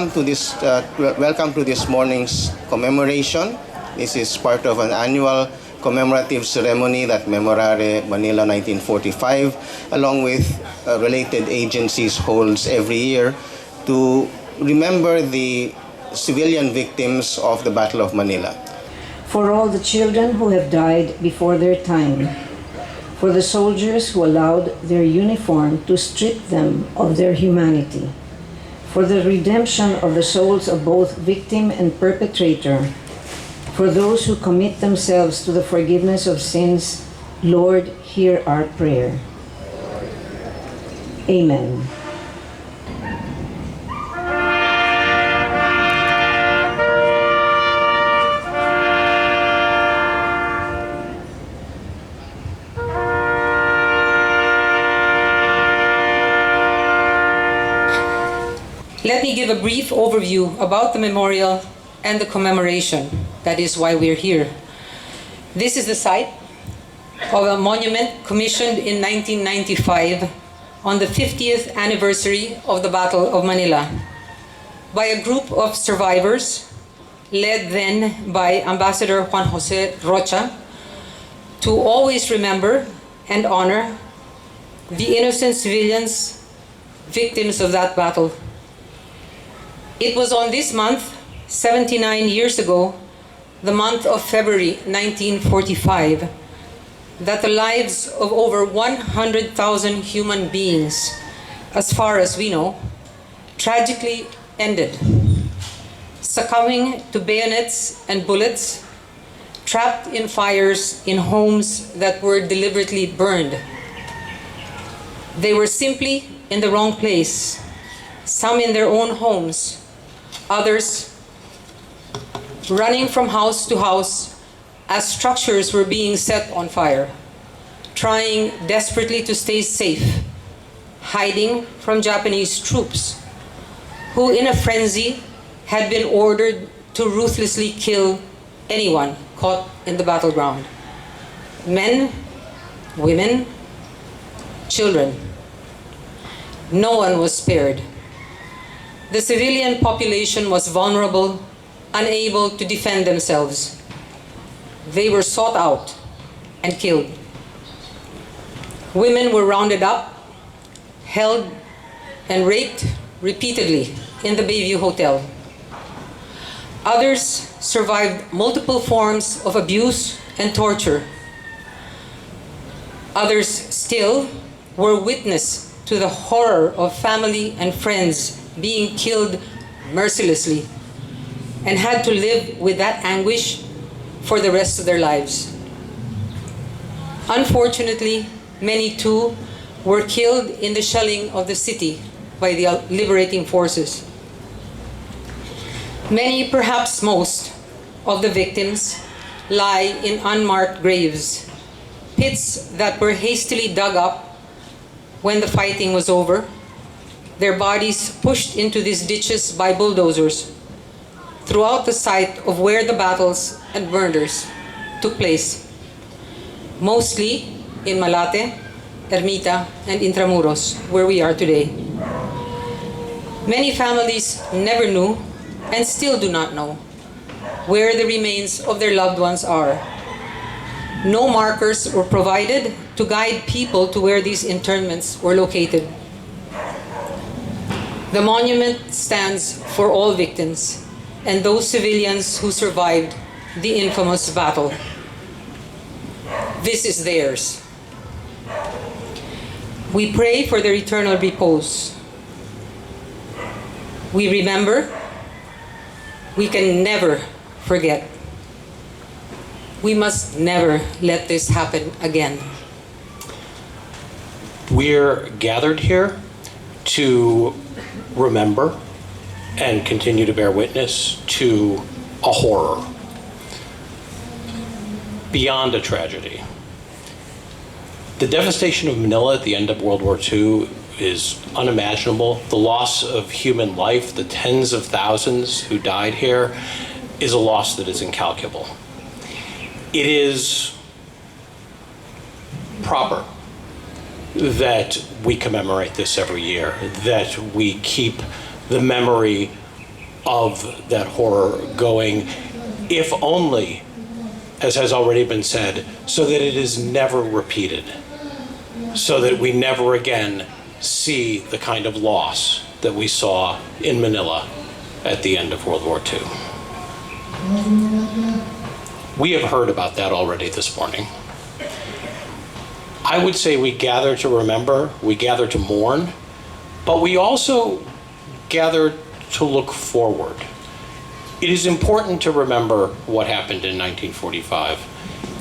welcome to this morning's commemoration. This is part of an annual commemorative ceremony that Memorare Manila 1945, along with related agencies, holds every year to remember the civilian victims of the Battle of Manila. For all the children who have died before their time, for the soldiers who allowed their uniform to strip them of their humanity, for the redemption of the souls of both victim and perpetrator, for those who commit themselves to the forgiveness of sins, Lord, hear our prayer. Amen. Let me give a brief overview about the memorial and the commemoration. That is why we're here. This is the site of a monument commissioned in 1995 on the 50th anniversary of the Battle of Manila by a group of survivors led then by Ambassador Juan Jose Rocha to always remember and honor the innocent civilians, victims of that battle. It was on this month, 79 years ago, the month of February 1945, that the lives of over 100,000 human beings, as far as we know, tragically ended, succumbing to bayonets and bullets, trapped in fires in homes that were deliberately burned. They were simply in the wrong place, some in their own homes, others running from house to house as structures were being set on fire, trying desperately to stay safe, hiding from Japanese troops, who in a frenzy had been ordered to ruthlessly kill anyone caught in the battleground. Men, women, children. No one was spared. The civilian population was vulnerable, unable to defend themselves. They were sought out and killed. Women were rounded up, held, and raped repeatedly in the Bayview Hotel. Others survived multiple forms of abuse and torture. Others still were witness to the horror of family and friends being killed mercilessly and had to live with that anguish for the rest of their lives. Unfortunately, many too were killed in the shelling of the city by the liberating forces. Many, perhaps most, of the victims lie in unmarked graves, pits that were hastily dug up when the fighting was over, their bodies pushed into these ditches by bulldozers throughout the site of where the battles and murders took place, mostly in Malate, Ermita, and Intramuros, where we are today. Many families never knew and still do not know where the remains of their loved ones are. No markers were provided to guide people to where these interments were located. The monument stands for all victims and those civilians who survived the infamous battle. This is theirs. We pray for their eternal repose. We remember. We can never forget. We must never let this happen again. We're gathered here to remember and continue to bear witness to a horror beyond a tragedy. The devastation of Manila at the end of World War II is unimaginable. The loss of human life, the tens of thousands who died here, is a loss that is incalculable. It is proper that we commemorate this every year, that we keep the memory of that horror going, if only, as has already been said, so that it is never repeated, so that we never again see the kind of loss that we saw in Manila at the end of World War II. We have heard about that already this morning. I would say we gather to remember, we gather to mourn, but we also gather to look forward. It is important to remember what happened in 1945.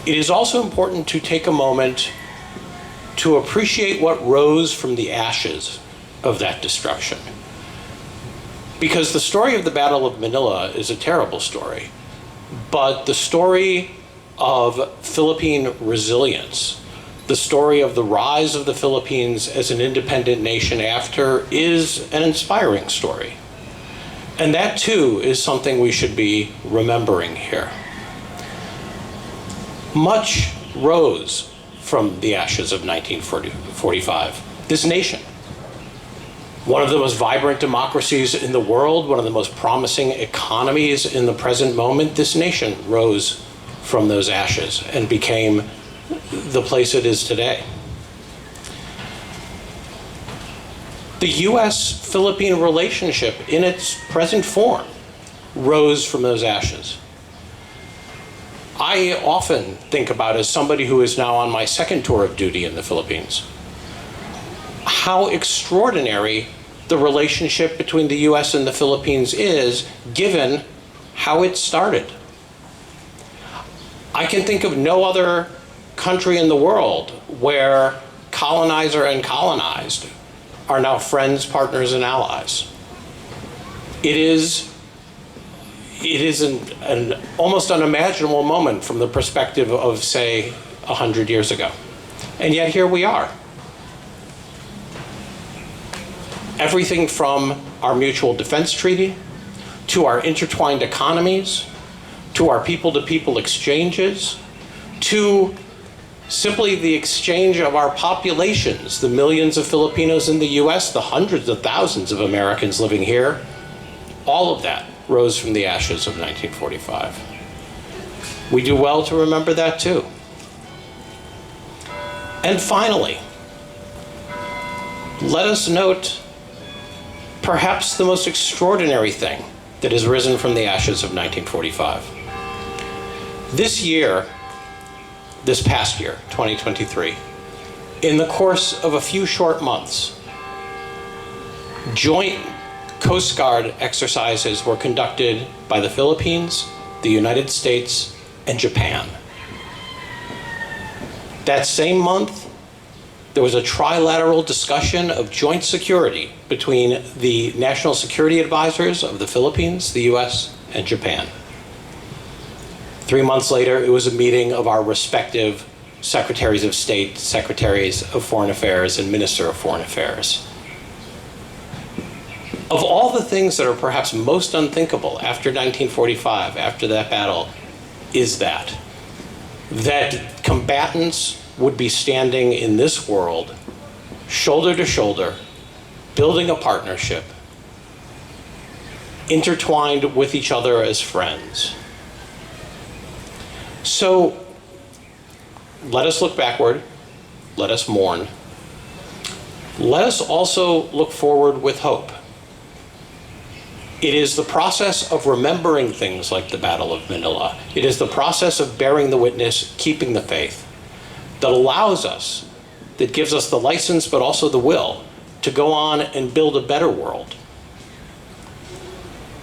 It is also important to take a moment to appreciate what rose from the ashes of that destruction. Because the story of the Battle of Manila is a terrible story, but the story of Philippine resilience, the story of the rise of the Philippines as an independent nation after, is an inspiring story. And that too is something we should be remembering here. Much rose from the ashes of 1945. This nation, one of the most vibrant democracies in the world, one of the most promising economies in the present moment, this nation rose from those ashes and became the place it is today. The U.S.-Philippine relationship in its present form rose from those ashes. I often think about, as somebody who is now on my second tour of duty in the Philippines, how extraordinary the relationship between the U.S. and the Philippines is, given how it started. I can think of no other country in the world where colonizer and colonized are now friends, partners, and allies. It is an almost unimaginable moment from the perspective of, say, 100 years ago. And yet here we are. Everything from our mutual defense treaty, to our intertwined economies, to our people-to-people exchanges, to simply the exchange of our populations, the millions of Filipinos in the US, the hundreds of thousands of Americans living here, all of that rose from the ashes of 1945. We do well to remember that too. And finally, let us note perhaps the most extraordinary thing that has risen from the ashes of 1945. This year, this past year, 2023, in the course of a few short months, joint Coast Guard exercises were conducted by the Philippines, the United States, and Japan. That same month, there was a trilateral discussion of joint security between the national security advisors of the Philippines, the US, and Japan. 3 months later, it was a meeting of our respective Secretaries of State, Secretaries of Foreign Affairs, and Minister of Foreign Affairs. Of all the things that are perhaps most unthinkable after 1945, after that battle, is that combatants would be standing in this world, shoulder to shoulder, building a partnership, intertwined with each other as friends. So let us look backward, let us mourn. Let us also look forward with hope. It is the process of remembering things like the Battle of Manila. It is the process of bearing the witness, keeping the faith, that allows us, that gives us the license but also the will to go on and build a better world.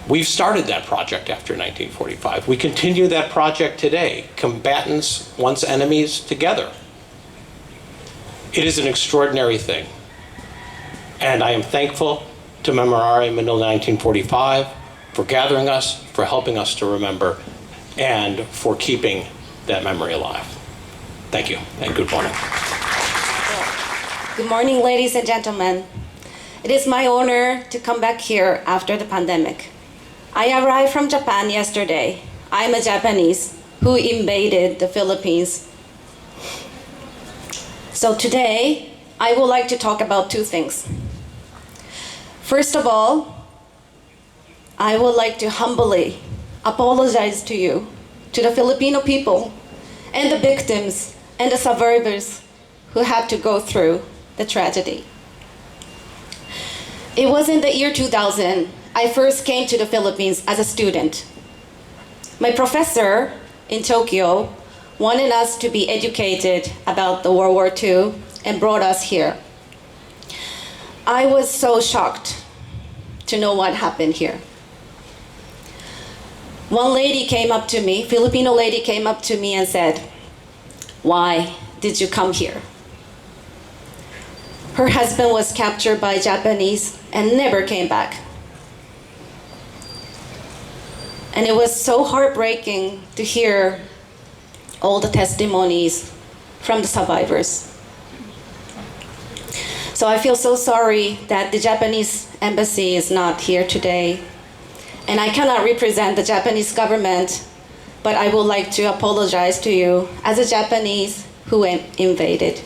We've started that project after 1945. We continue that project today, combatants, once enemies, together. It is an extraordinary thing. And I am thankful to Memorare Manila 1945 for gathering us, for helping us to remember, and for keeping that memory alive. Thank you, and good morning. Good morning, ladies and gentlemen. It is my honor to come back here after the pandemic. I arrived from Japan yesterday. I'm a Japanese who invaded the Philippines. So today, I would like to talk about two things. First of all, I would like to humbly apologize to you, to the Filipino people, and the victims and the survivors who had to go through the tragedy. It was in the year 2000 I first came to the Philippines as a student. My professor in Tokyo wanted us to be educated about the World War II and brought us here. I was so shocked to know what happened here. One lady came up to me, Filipino lady came up to me and said, "Why did you come here?" Her husband was captured by Japanese and never came back. And it was so heartbreaking to hear all the testimonies from the survivors. So I feel so sorry that the Japanese embassy is not here today. And I cannot represent the Japanese government, but I would like to apologize to you as a Japanese who invaded.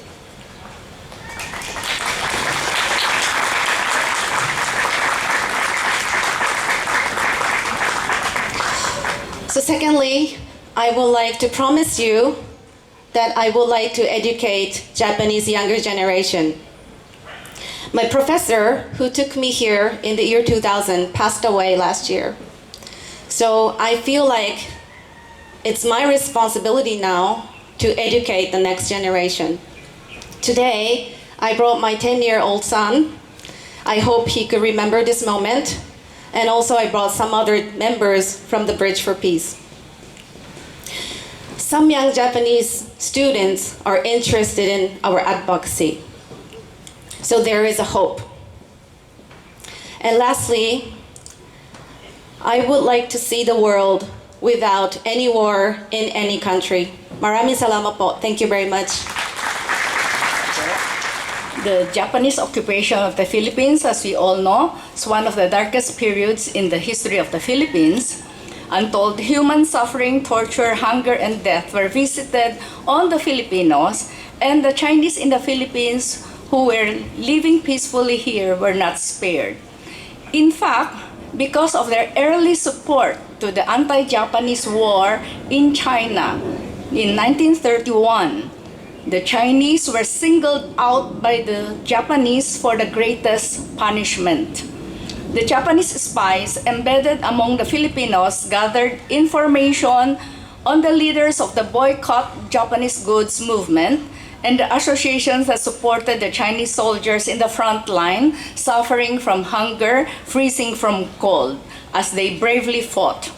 So secondly, I would like to promise you that I would like to educate Japanese younger generation. My professor, who took me here in the year 2000, passed away last year. So I feel like it's my responsibility now to educate the next generation. Today, I brought my 10-year-old son. I hope he could remember this moment. And also I brought some other members from the Bridge for Peace. Some young Japanese students are interested in our advocacy. So there is a hope. And lastly, I would like to see the world without any war in any country. Maraming salamat po. Thank you very much. The Japanese occupation of the Philippines, as we all know, is one of the darkest periods in the history of the Philippines. Untold human suffering, torture, hunger, and death were visited on the Filipinos, and the Chinese in the Philippines who were living peacefully here were not spared. In fact, because of their early support to the anti-Japanese war in China in 1931, the Chinese were singled out by the Japanese for the greatest punishment. The Japanese spies embedded among the Filipinos gathered information on the leaders of the boycott Japanese goods movement and the associations that supported the Chinese soldiers in the front line, suffering from hunger, freezing from cold, as they bravely fought.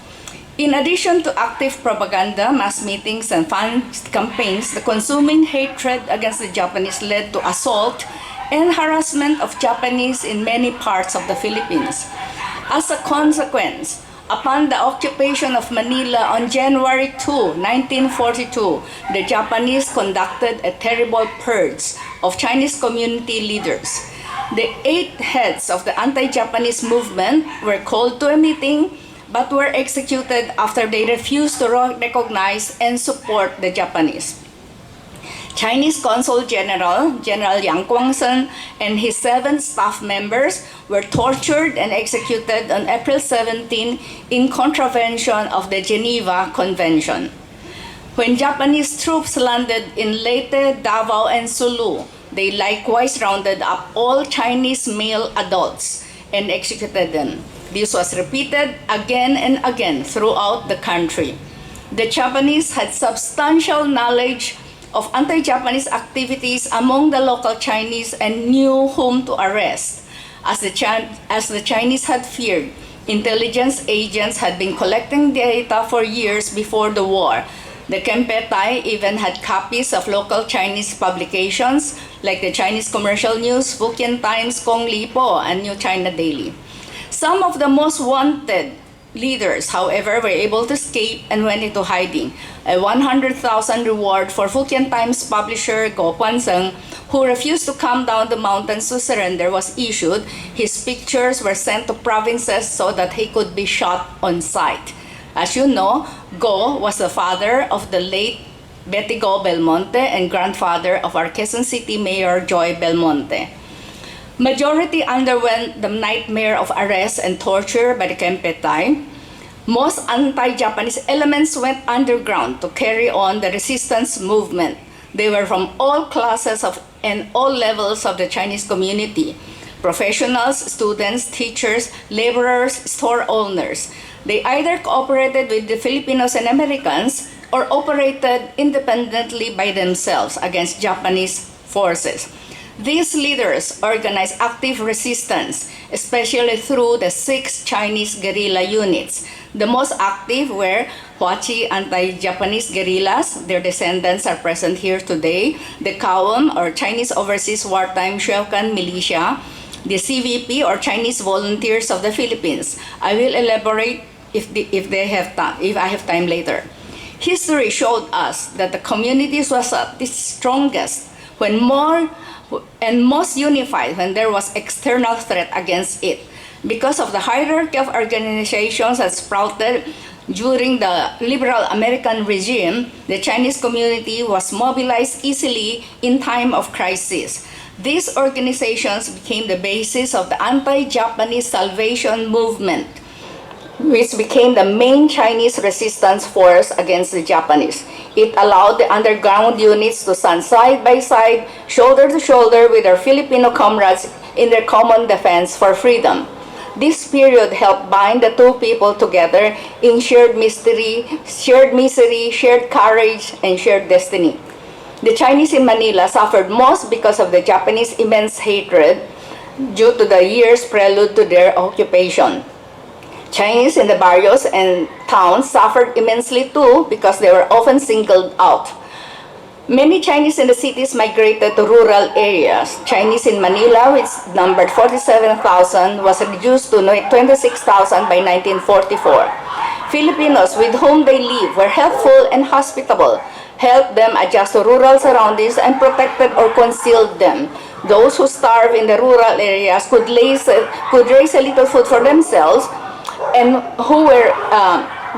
In addition to active propaganda, mass meetings, and fan campaigns, the consuming hatred against the Japanese led to assault and harassment of Japanese in many parts of the Philippines. As a consequence, upon the occupation of Manila on January 2, 1942, the Japanese conducted a terrible purge of Chinese community leaders. The 8 heads of the anti-Japanese movement were called to a meeting but were executed after they refused to recognize and support the Japanese. Chinese Consul General Yang Guangsheng and his 7 staff members were tortured and executed on April 17 in contravention of the Geneva Convention. When Japanese troops landed in Leyte, Davao, and Sulu, they likewise rounded up all Chinese male adults and executed them. This was repeated again and again throughout the country. The Japanese had substantial knowledge of anti-Japanese activities among the local Chinese and knew whom to arrest. As the Chinese had feared, intelligence agents had been collecting data for years before the war. The Kempetai even had copies of local Chinese publications like the Chinese Commercial News, Fukien Times, Kong Lipo, and New China Daily. Some of the most wanted leaders, however, were able to escape and went into hiding. A 100,000 reward for Fukien Times publisher Go Guangsheng, who refused to come down the mountains to surrender, was issued. His pictures were sent to provinces so that he could be shot on sight. As you know, Go was the father of the late Betty Go Belmonte and grandfather of our Quezon City Mayor Joy Belmonte. Majority underwent the nightmare of arrest and torture by the Kempeitai. Most anti-Japanese elements went underground to carry on the resistance movement. They were from all classes and all levels of the Chinese community: professionals, students, teachers, laborers, store owners. They either cooperated with the Filipinos and Americans or operated independently by themselves against Japanese forces. These leaders organized active resistance, especially through the 6 Chinese guerrilla units. The most active were Huachi anti-Japanese guerrillas. Their descendants are present here today. The Kawam, or Chinese Overseas Wartime Shuokan Militia. The CVP, or Chinese Volunteers of the Philippines. I will elaborate if I have time later. History showed us that the communities was at its strongest when more and most unified when there was external threat against it. Because of the hierarchy of organizations that sprouted during the liberal American regime, the Chinese community was mobilized easily in time of crisis. These organizations became the basis of the anti-Japanese Salvation Movement, which became the main Chinese resistance force against the Japanese. It allowed the underground units to stand side by side, shoulder to shoulder with their Filipino comrades in their common defense for freedom. This period helped bind the two people together in shared misery, shared courage, and shared destiny. The Chinese in Manila suffered most because of the Japanese immense hatred due to the years prelude to their occupation. Chinese in the barrios and towns suffered immensely too because they were often singled out. Many Chinese in the cities migrated to rural areas. Chinese in Manila, which numbered 47,000, was reduced to 26,000 by 1944. Filipinos with whom they lived were helpful and hospitable, helped them adjust to rural surroundings and protected or concealed them. Those who starved in the rural areas could raise a little food for themselves and who were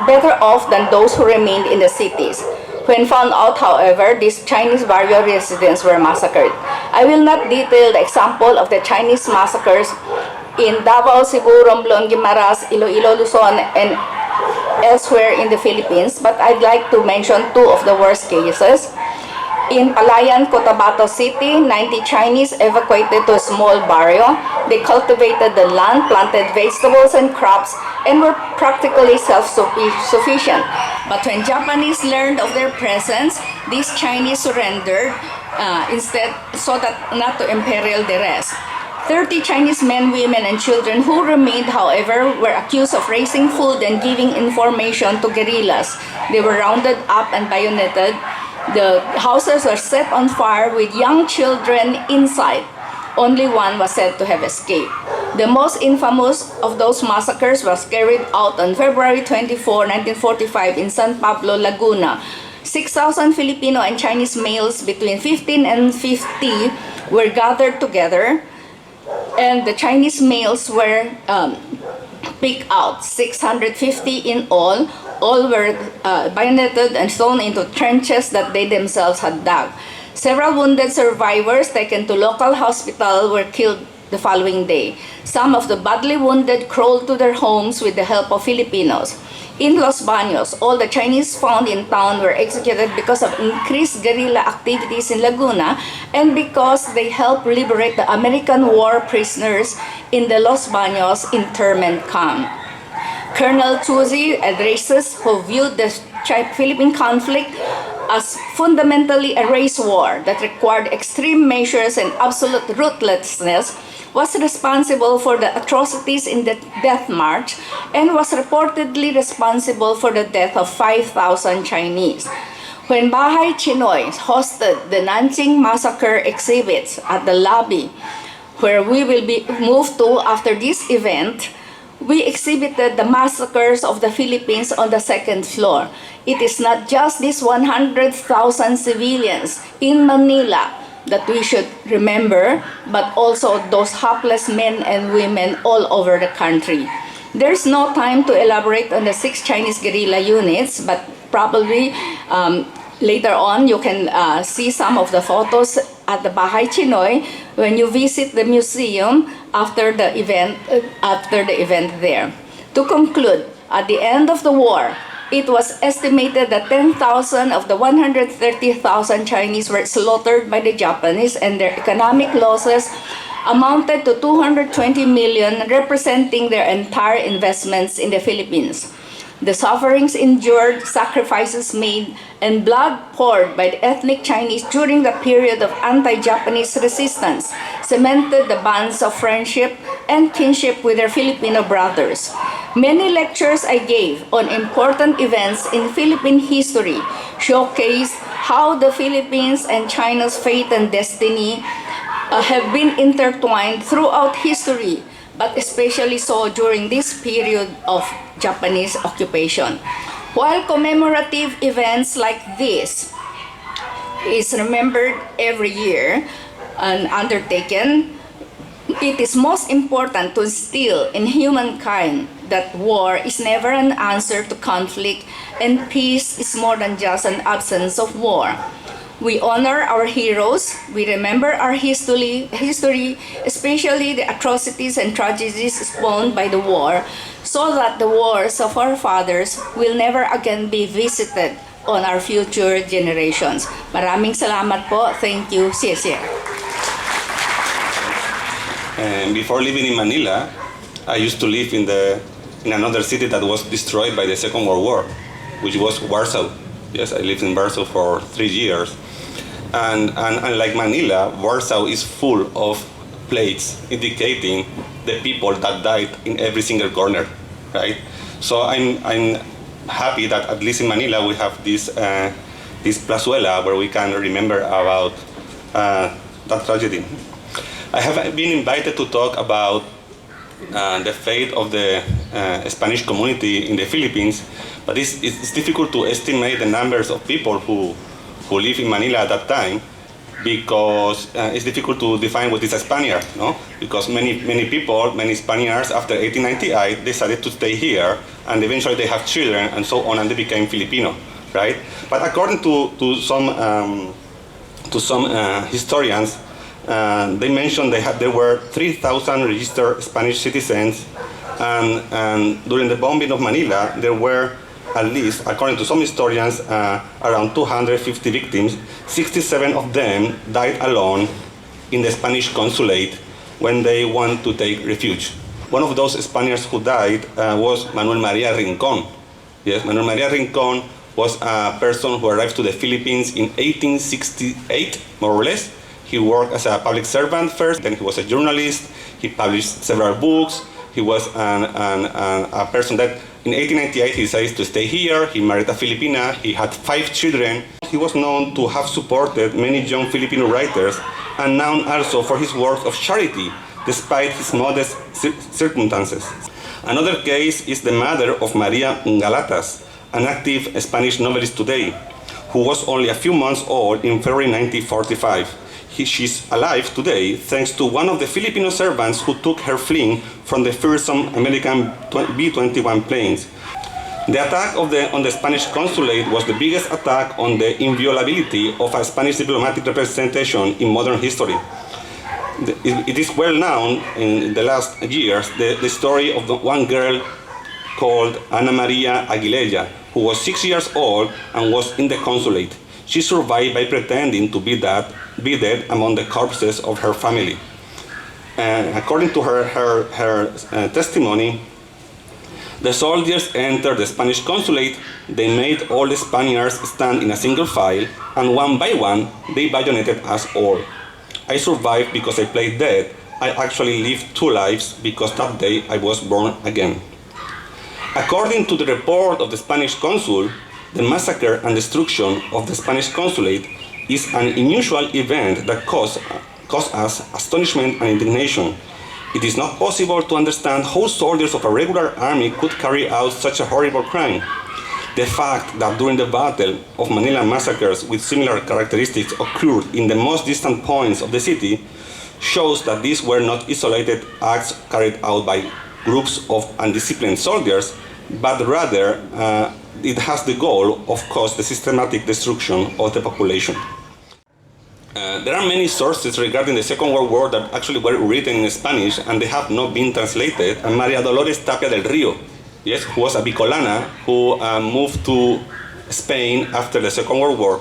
better off than those who remained in the cities. When found out, however, these Chinese barrio residents were massacred. I will not detail the example of the Chinese massacres in Davao, Cebu, Romblon, Guimaras, Iloilo, Luzon, and elsewhere in the Philippines, but I'd like to mention 2 of the worst cases. In Palayan, Cotabato City, 90 Chinese evacuated to a small barrio. They cultivated the land, planted vegetables and crops, and were practically self-sufficient. But when Japanese learned of their presence, these Chinese surrendered instead so that not to imperil the rest. 30 Chinese men, women, and children who remained, however, were accused of raising food and giving information to guerrillas. They were rounded up and bayoneted. The houses were set on fire with young children inside. Only one was said to have escaped. The most infamous of those massacres was carried out on February 24, 1945 in San Pablo, Laguna. 6,000 Filipino and Chinese males between 15 and 50 were gathered together, and the Chinese males were picked out, 650 in all. All were bayoneted and thrown into trenches that they themselves had dug. Several wounded survivors taken to local hospital were killed the following day. Some of the badly wounded crawled to their homes with the help of Filipinos. In Los Baños, all the Chinese found in town were executed because of increased guerrilla activities in Laguna and because they helped liberate the American war prisoners in the Los Baños internment camp. Colonel Tuzi, a racist who viewed the Philippine conflict as fundamentally a race war that required extreme measures and absolute ruthlessness, was responsible for the atrocities in the Death March and was reportedly responsible for the death of 5,000 Chinese. When Bahay Chinoy hosted the Nanjing Massacre exhibits at the lobby, where we will be moved to after this event, we exhibited the massacres of the Philippines on the second floor. It is not just these 100,000 civilians in Manila that we should remember, but also those hapless men and women all over the country. There's no time to elaborate on the 6 Chinese guerrilla units, but probably later on you can see some of the photos at the Bahay Chinoy when you visit the museum after the event there. To conclude, at the end of the war, it was estimated that 10,000 of the 130,000 Chinese were slaughtered by the Japanese, and their economic losses amounted to 220 million, representing their entire investments in the Philippines. The sufferings endured, sacrifices made, and blood poured by the ethnic Chinese during the period of anti-Japanese resistance cemented the bonds of friendship and kinship with their Filipino brothers. Many lectures I gave on important events in Philippine history showcased how the Philippines and China's fate and destiny have been intertwined throughout history, but especially so during this period of Japanese occupation. While commemorative events like this is remembered every year and undertaken, it is most important to instill in humankind that war is never an answer to conflict and peace is more than just an absence of war. We honor our heroes, we remember our history, especially the atrocities and tragedies spawned by the war, so that the wars of our fathers will never again be visited on our future generations. Maraming salamat po. Thank you. 谢谢. And before living in Manila, I used to live in another city that was destroyed by the Second World War, which was Warsaw. Yes, I lived in Warsaw for 3 years. And unlike Manila, Warsaw is full of plates indicating the people that died in every single corner, right? So I'm happy that at least in Manila we have this plazuela where we can remember about that tragedy. I have been invited to talk about the fate of the Spanish community in the Philippines, but it's difficult to estimate the numbers of people who live in Manila at that time, because it's difficult to define what is a Spaniard, no? Because many people, many Spaniards after 1898 decided to stay here, and eventually they have children and so on, and they became Filipino, right? But according to some historians, they mentioned there were 3,000 registered Spanish citizens, and during the bombing of Manila, there were at least, according to some historians, around 250 victims. 67 of them died alone in the Spanish consulate when they want to take refuge. One of those Spaniards who died was Manuel Maria Rincon. Yes, Manuel Maria Rincon was a person who arrived to the Philippines in 1868, more or less. He worked as a public servant first, then he was a journalist. He published several books. He was a person that in 1898 he decided to stay here. He married a Filipina. He had 5 children. He was known to have supported many young Filipino writers and known also for his work of charity, despite his modest circumstances. Another case is the mother of Maria Galatas, an active Spanish novelist today, who was only a few months old in February 1945. She's alive today thanks to one of the Filipino servants who took her fleeing from the fearsome American B-21 planes. The attack on the Spanish consulate was the biggest attack on the inviolability of a Spanish diplomatic representation in modern history. It is well known in the last years the story of one girl called Ana Maria Aguilera, who was 6 years old and was in the consulate. She survived by pretending to be dead among the corpses of her family. According to her testimony, the soldiers entered the Spanish consulate. They made all the Spaniards stand in a single file, and one by one, they bayoneted us all. I survived because I played dead. I actually lived 2 lives because that day I was born again. According to the report of the Spanish consul, the massacre and destruction of the Spanish consulate is an unusual event that caused us astonishment and indignation. It is not possible to understand how soldiers of a regular army could carry out such a horrible crime. The fact that during the Battle of Manila massacres with similar characteristics occurred in the most distant points of the city shows that these were not isolated acts carried out by groups of undisciplined soldiers, but rather it has the goal of cause the systematic destruction of the population. There are many sources regarding the Second World War that actually were written in Spanish and they have not been translated. And Maria Dolores Tapia del Rio, yes, who was a Bicolana who moved to Spain after the Second World War.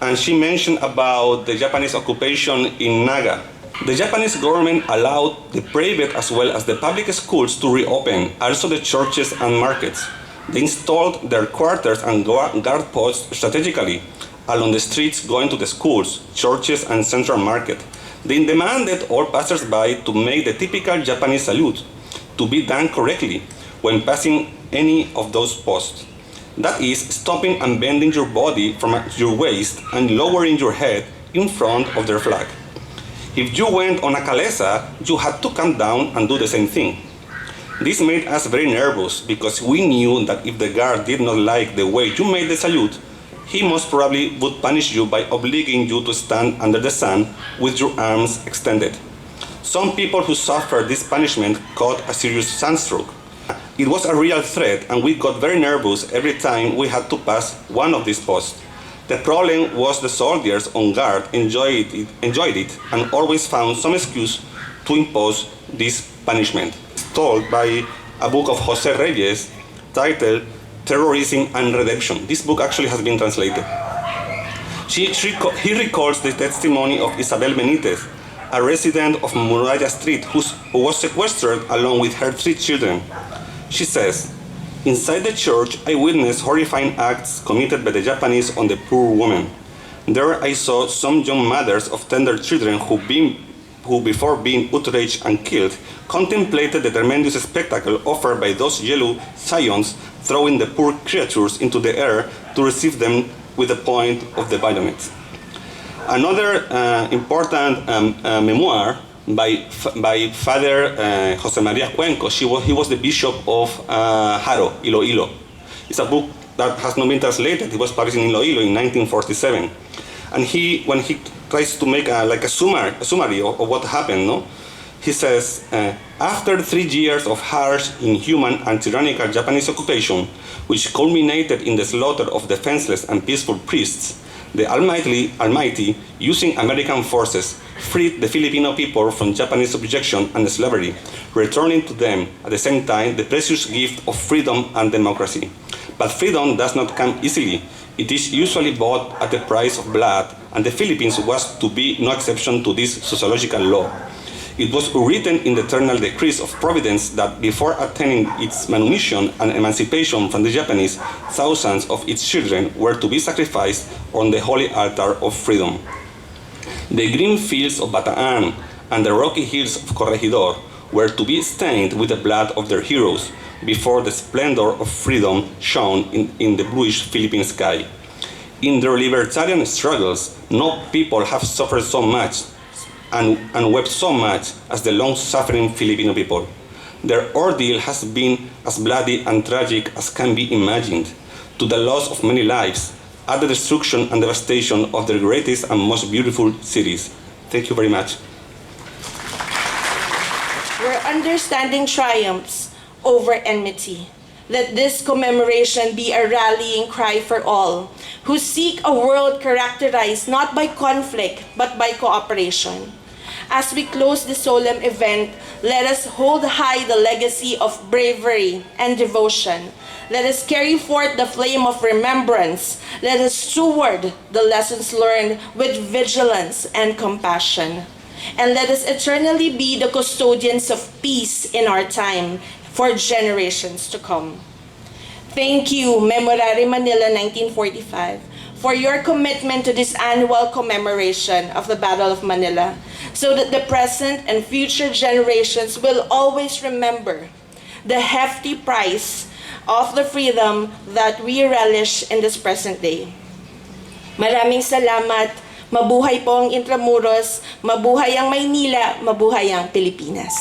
And she mentioned about the Japanese occupation in Naga. The Japanese government allowed the private as well as the public schools to reopen, also the churches and markets. They installed their quarters and guard posts strategically along the streets going to the schools, churches, and central market. They demanded all passers-by to make the typical Japanese salute, to be done correctly when passing any of those posts. That is, stopping and bending your body from your waist and lowering your head in front of their flag. If you went on a calesa, you had to come down and do the same thing. This made us very nervous because we knew that if the guard did not like the way you made the salute, he most probably would punish you by obligating you to stand under the sun with your arms extended. Some people who suffered this punishment caught a serious sunstroke. It was a real threat and we got very nervous every time we had to pass one of these posts. The problem was the soldiers on guard enjoyed it and always found some excuse to impose this punishment. Told by a book of Jose Reyes titled Terrorism and Redemption. This book actually has been translated. He recalls the testimony of Isabel Benitez, a resident of Muralla Street who was sequestered along with her 3 children. She says, "Inside the church, I witnessed horrifying acts committed by the Japanese on the poor women. There I saw some young mothers of tender children who before being outraged and killed, contemplated the tremendous spectacle offered by those yellow scions throwing the poor creatures into the air to receive them with the point of the bayonet." Another important memoir by Father Jose Maria Cuenco. He was the bishop of Haro, Iloilo. It's a book that has not been translated. It was published in Iloilo in 1947. And when he tries to make a summary of what happened, no? He says, after 3 years of harsh, inhuman, and tyrannical Japanese occupation, which culminated in the slaughter of defenseless and peaceful priests, the Almighty, using American forces, freed the Filipino people from Japanese subjection and slavery, returning to them at the same time the precious gift of freedom and democracy. But freedom does not come easily. It is usually bought at the price of blood, and the Philippines was to be no exception to this sociological law. It was written in the eternal decrees of Providence that before attaining its manumission and emancipation from the Japanese, thousands of its children were to be sacrificed on the holy altar of freedom. The green fields of Bataan and the rocky hills of Corregidor were to be stained with the blood of their heroes before the splendor of freedom shone in the bluish Philippine sky. In their libertarian struggles, no people have suffered so much and wept so much as the long-suffering Filipino people. Their ordeal has been as bloody and tragic as can be imagined, to the loss of many lives, at the destruction and devastation of their greatest and most beautiful cities. Thank you very much. Where understanding triumphs over enmity, let this commemoration be a rallying cry for all who seek a world characterized not by conflict but by cooperation. As we close this solemn event, let us hold high the legacy of bravery and devotion. Let us carry forth the flame of remembrance. Let us steward the lessons learned with vigilance and compassion. And let us eternally be the custodians of peace in our time for generations to come. Thank you, Memorare Manila 1945, for your commitment to this annual commemoration of the Battle of Manila, so that the present and future generations will always remember the hefty price of the freedom that we relish in this present day. Maraming salamat. Mabuhay po ang Intramuros, mabuhay ang Maynila, mabuhay ang Pilipinas.